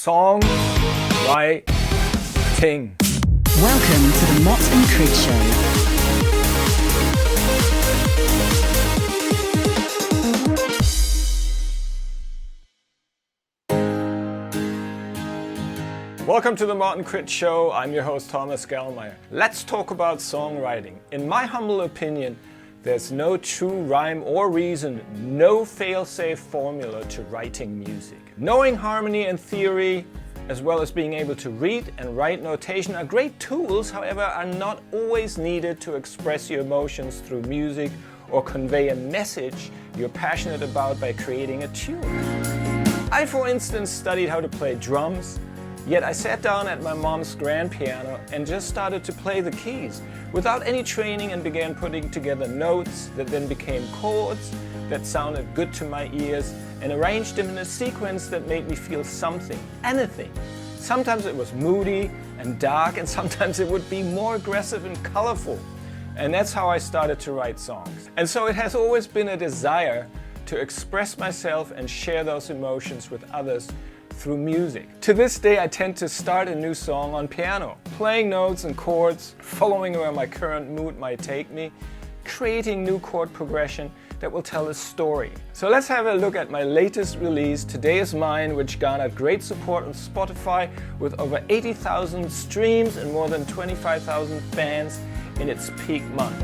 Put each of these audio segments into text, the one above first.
Songwriting. Welcome to the Mott and Crid Show. Welcome to the Mott and Crid Show. I'm your host Thomas Gallmeyer. Let's talk about songwriting. In my humble opinion, there's no true rhyme or reason, no fail-safe formula to writing music. Knowing harmony and theory, as well as being able to read and write notation are great tools, however, are not always needed to express your emotions through music or convey a message you're passionate about by creating a tune. I, for instance, studied how to play drums, yet I sat down at my mom's grand piano and just started to play the keys without any training and began putting together notes that then became chords that sounded good to my ears and arranged them in a sequence that made me feel something, anything. Sometimes it was moody and dark, and sometimes it would be more aggressive and colorful. And that's how I started to write songs. And so it has always been a desire to express myself and share those emotions with others through music. To this day, I tend to start a new song on piano, playing notes and chords, following where my current mood might take me, creating new chord progression that will tell a story. So let's have a look at my latest release, Today Is Mine, which garnered great support on Spotify with over 80,000 streams and more than 25,000 fans in its peak month.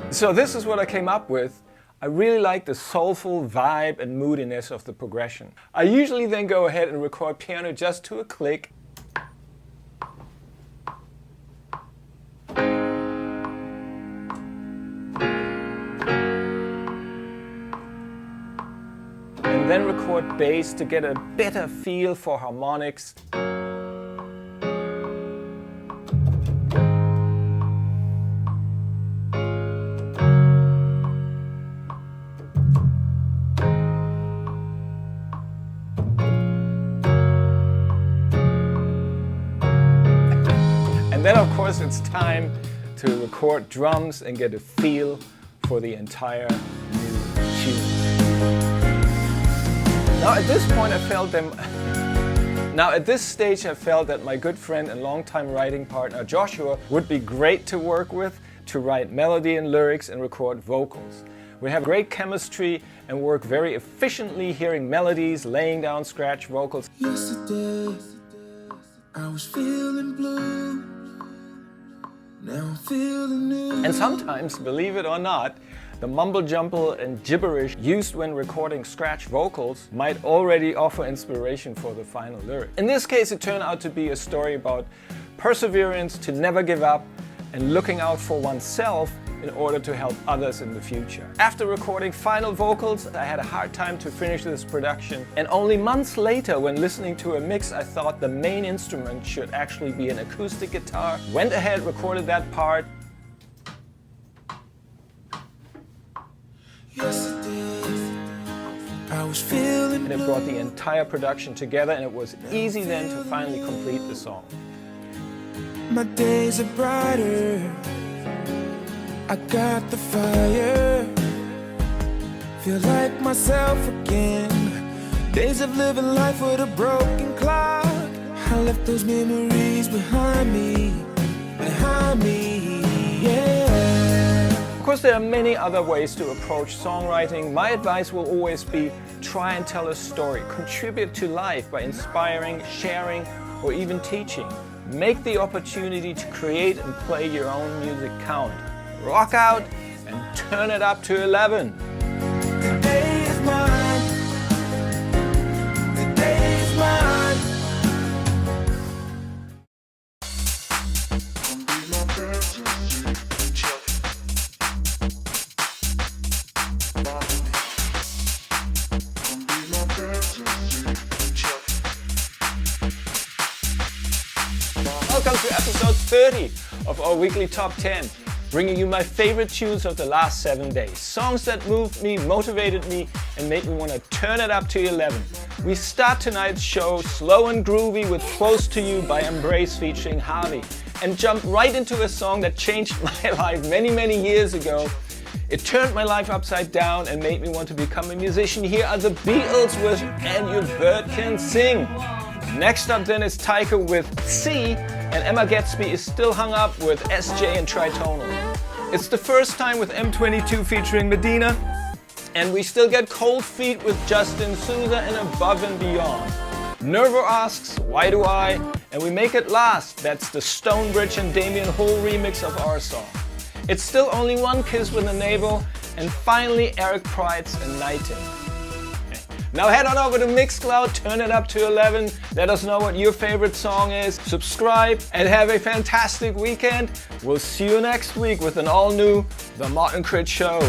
So this is what I came up with. I really like the soulful vibe and moodiness of the progression. I usually then go ahead and record piano just to a click. And then record bass to get a better feel for harmonics. And then of course it's time to record drums and get a feel for the entire new tune. Now at this stage I felt that my good friend and longtime writing partner Joshua would be great to work with to write melody and lyrics and record vocals. We have great chemistry and work very efficiently hearing melodies, laying down scratch vocals. Yesterday, I was feeling blue. Now I'm feeling new. And sometimes, believe it or not, the mumble-jumble and gibberish used when recording scratch vocals might already offer inspiration for the final lyric. In this case, it turned out to be a story about perseverance, to never give up, and looking out for oneself in order to help others in the future. After recording final vocals, I had a hard time to finish this production, and only months later, when listening to a mix, I thought the main instrument should actually be an acoustic guitar. Went ahead, recorded that part. Yesterday, I was feeling And it brought the entire production together, and it was easy then to finally complete the song. my days are brighter. I got the fire. Feel like myself again. Days of living life with a broken clock. I left those memories behind me, yeah. Of course, there are many other ways to approach songwriting. My advice will always be try and tell a story. Contribute to life by inspiring, sharing, or even teaching. Make the opportunity to create and play your own music count. Rock out and Turn It Up to 11. The day is mine. The day is mine. Welcome to episode 30 of our weekly top 10, bringing you my favorite tunes of the last 7 days. Songs that moved me, motivated me, and made me want to turn it up to 11. We start tonight's show slow and groovy with Close to You by Embrace featuring Harvey, and jump right into a song that changed my life many years ago. It turned my life upside down and made me want to become a musician. Here are the Beatles with And Your Bird Can Sing. Next up then is Taika with C, and Emma Gatsby is still hung up with SJ and Tritonal. It's the first time with M22 featuring Medina, and we still get Cold Feet with Justin Souza and Above and Beyond. Nervo asks, Why Do I? And we make it last. That's the Stonebridge and Damien Hole remix of our song. It's still only one kiss with a navel, and finally Eric Prydz and Nighting. Now head on over to Mixcloud, turn it up to 11, let us know what your favorite song is, subscribe, and have a fantastic weekend. We'll see you next week with an all-new The Martin Crit Show.